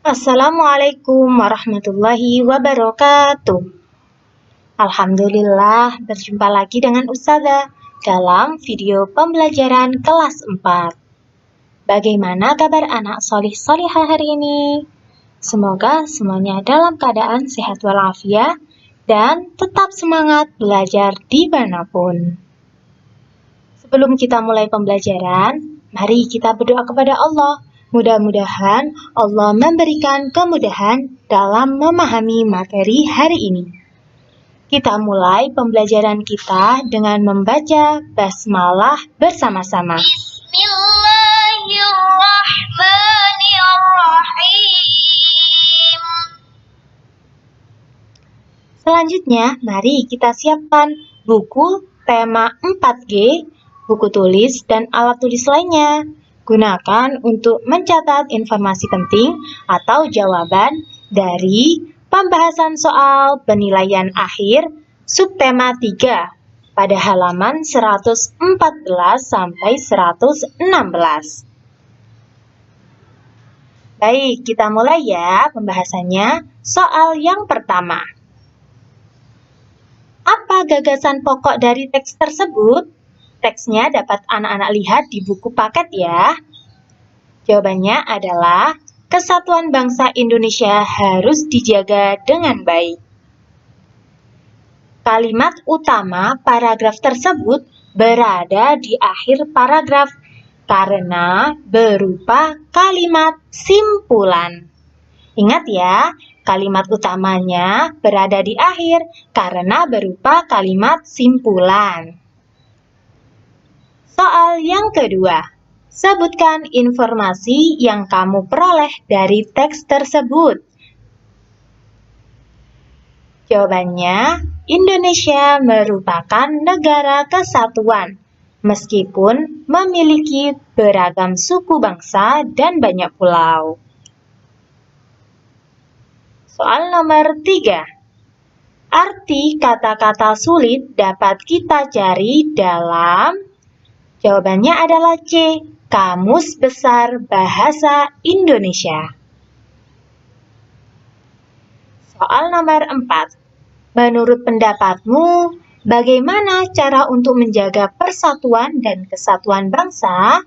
Assalamualaikum warahmatullahi wabarakatuh. Alhamdulillah berjumpa lagi dengan Ustazah dalam video pembelajaran kelas 4. Bagaimana kabar anak solih-solihah hari ini? Semoga semuanya dalam keadaan sehat walafiat dan tetap semangat belajar dimanapun. Sebelum kita mulai pembelajaran, mari kita berdoa kepada Allah. Mudah-mudahan Allah memberikan kemudahan dalam memahami materi hari ini. Kita mulai pembelajaran kita dengan membaca basmalah bersama-sama. Bismillahirrahmanirrahim. Selanjutnya, mari kita siapkan buku tema 4G, buku tulis, dan alat tulis lainnya. Gunakan untuk mencatat informasi penting atau jawaban dari pembahasan soal penilaian akhir subtema 3 pada halaman 114 sampai 116. Baik, kita mulai ya pembahasannya. Soal yang pertama. Apa gagasan pokok dari teks tersebut? Teksnya dapat anak-anak lihat di buku paket ya. Jawabannya adalah kesatuan bangsa Indonesia harus dijaga dengan baik. Kalimat utama paragraf tersebut berada di akhir paragraf karena berupa kalimat simpulan. Ingat ya, kalimat utamanya berada di akhir karena berupa kalimat simpulan. Soal yang kedua, sebutkan informasi yang kamu peroleh dari teks tersebut. Jawabannya, Indonesia merupakan negara kesatuan, meskipun memiliki beragam suku bangsa dan banyak pulau. Soal nomor 3. Arti kata-kata sulit dapat kita cari dalam. Jawabannya adalah C. Kamus Besar Bahasa Indonesia. Soal nomor 4. Menurut pendapatmu, bagaimana cara untuk menjaga persatuan dan kesatuan bangsa?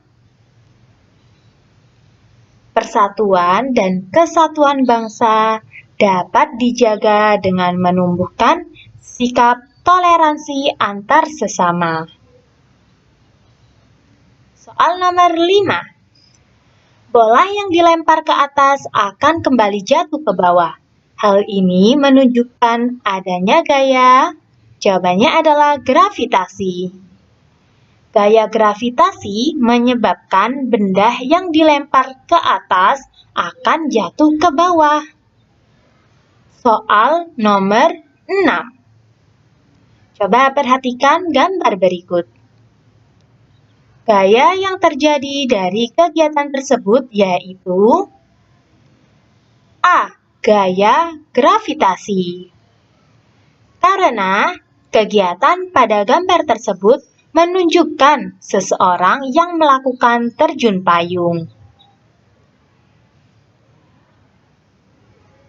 Persatuan dan kesatuan bangsa dapat dijaga dengan menumbuhkan sikap toleransi antar sesama. Soal nomor 5. Bola yang dilempar ke atas akan kembali jatuh ke bawah. Hal ini menunjukkan adanya gaya. Jawabannya adalah gravitasi. Gaya gravitasi menyebabkan benda yang dilempar ke atas akan jatuh ke bawah. Soal nomor 6. Coba perhatikan gambar berikut. Gaya yang terjadi dari kegiatan tersebut yaitu A. Gaya gravitasi. Karena kegiatan pada gambar tersebut menunjukkan seseorang yang melakukan terjun payung.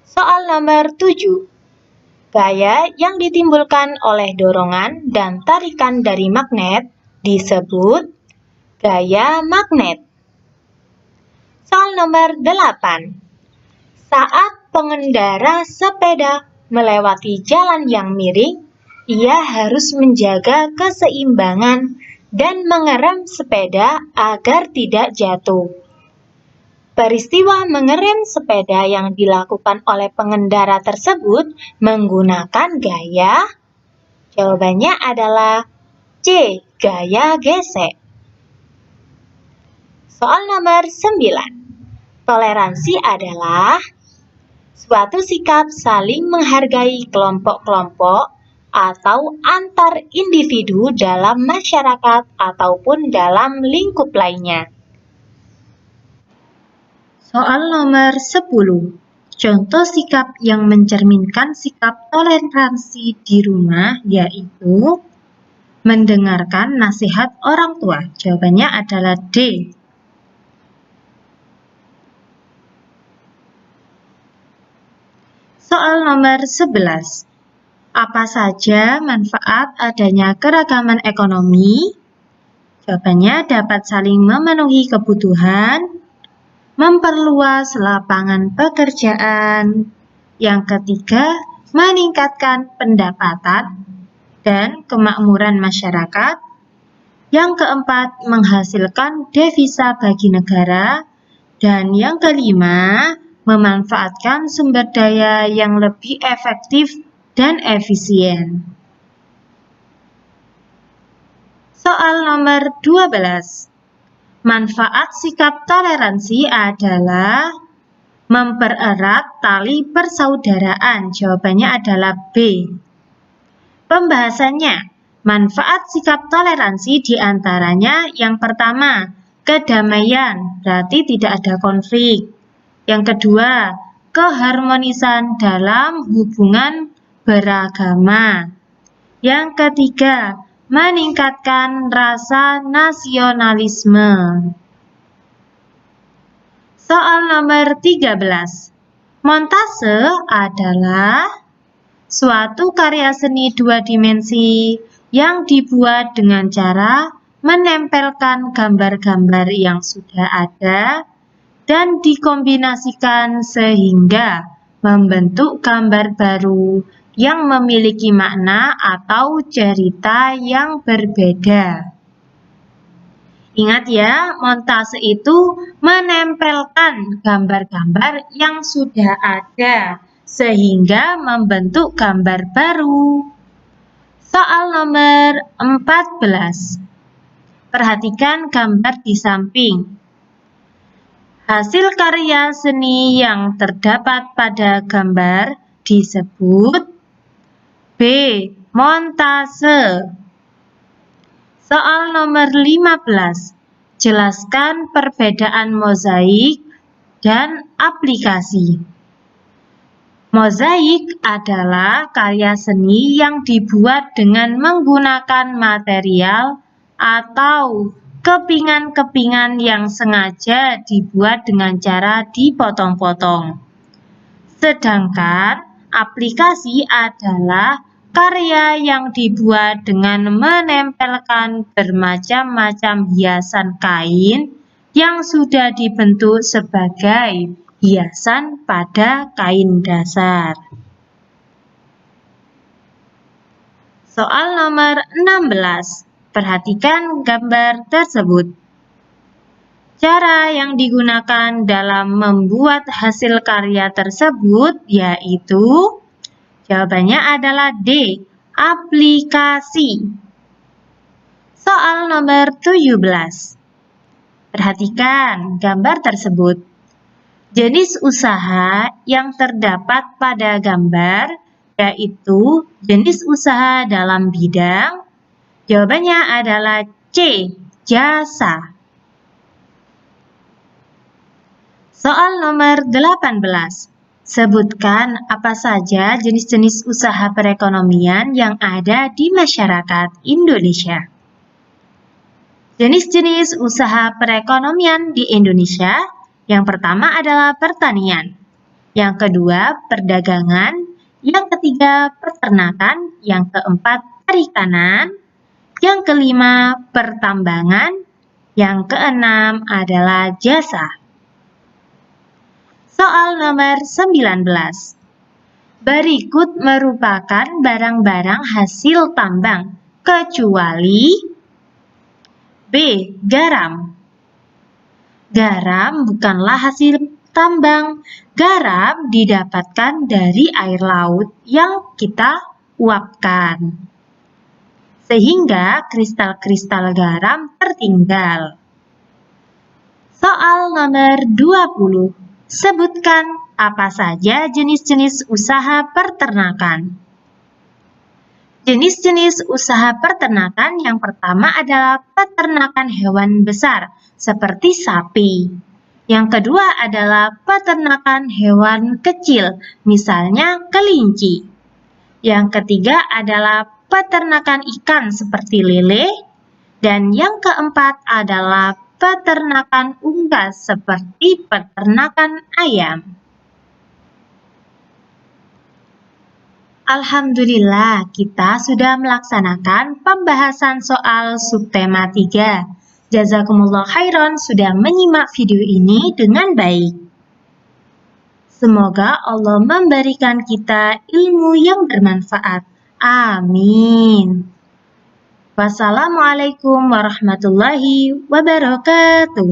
Soal nomor 7. Gaya yang ditimbulkan oleh dorongan dan tarikan dari magnet disebut gaya magnet. Soal nomor 8. Saat pengendara sepeda melewati jalan yang miring, ia harus menjaga keseimbangan dan mengerem sepeda agar tidak jatuh. Peristiwa mengerem sepeda yang dilakukan oleh pengendara tersebut menggunakan gaya. Jawabannya adalah C. Gaya gesek. Soal nomor 9. Toleransi adalah suatu sikap saling menghargai kelompok-kelompok atau antar individu dalam masyarakat ataupun dalam lingkup lainnya. Soal nomor 10. Contoh sikap yang mencerminkan sikap toleransi di rumah yaitu mendengarkan nasihat orang tua. Jawabannya adalah D. Soal nomor 11. Apa saja manfaat adanya keragaman ekonomi? Jawabannya dapat saling memenuhi kebutuhan, memperluas lapangan pekerjaan. Yang ketiga, meningkatkan pendapatan dan kemakmuran masyarakat. Yang keempat, menghasilkan devisa bagi negara. Dan yang kelima, memanfaatkan sumber daya yang lebih efektif dan efisien. Soal nomor 12. Manfaat sikap toleransi adalah mempererat tali persaudaraan. Jawabannya adalah B. Pembahasannya, manfaat sikap toleransi diantaranya yang pertama, kedamaian, berarti tidak ada konflik. Yang kedua, keharmonisan dalam hubungan beragama. Yang ketiga, meningkatkan rasa nasionalisme. Soal nomor 13. Montase adalah suatu karya seni dua dimensi yang dibuat dengan cara menempelkan gambar-gambar yang sudah ada dan dikombinasikan sehingga membentuk gambar baru yang memiliki makna atau cerita yang berbeda. Ingat ya, montase itu menempelkan gambar-gambar yang sudah ada sehingga membentuk gambar baru. Soal nomor 14. Perhatikan gambar di samping. Hasil karya seni yang terdapat pada gambar disebut B. Montase. Soal nomor 15. Jelaskan perbedaan mozaik dan aplikasi. Mozaik adalah karya seni yang dibuat dengan menggunakan material atau kepingan-kepingan yang sengaja dibuat dengan cara dipotong-potong. Sedangkan aplikasi adalah karya yang dibuat dengan menempelkan bermacam-macam hiasan kain yang sudah dibentuk sebagai hiasan pada kain dasar. Soal nomor 16. Perhatikan gambar tersebut. Cara yang digunakan dalam membuat hasil karya tersebut yaitu, jawabannya adalah D. Aplikasi. Soal nomor 17. Perhatikan gambar tersebut. Jenis usaha yang terdapat pada gambar yaitu jenis usaha dalam bidang. Jawabannya adalah C. Jasa. Soal nomor 18. Sebutkan apa saja jenis-jenis usaha perekonomian yang ada di masyarakat Indonesia. Jenis-jenis usaha perekonomian di Indonesia, yang pertama adalah pertanian, yang kedua perdagangan, yang ketiga peternakan, yang keempat perikanan, yang kelima pertambangan, yang keenam adalah jasa. Soal nomor 19. Berikut merupakan barang-barang hasil tambang, kecuali B. Garam. Garam bukanlah hasil tambang. Garam didapatkan dari air laut yang kita uapkan, sehingga kristal-kristal garam tertinggal. Soal nomor 20. Sebutkan apa saja jenis-jenis usaha peternakan. Jenis-jenis usaha peternakan yang pertama adalah peternakan hewan besar seperti sapi. Yang kedua adalah peternakan hewan kecil, misalnya kelinci. Yang ketiga adalah peternakan ikan seperti lele. Dan yang keempat adalah peternakan unggas seperti peternakan ayam. Alhamdulillah, kita sudah melaksanakan pembahasan soal subtema 3. Jazakumullah khairan sudah menyimak video ini dengan baik. Semoga Allah memberikan kita ilmu yang bermanfaat. Amin. Wassalamualaikum warahmatullahi wabarakatuh.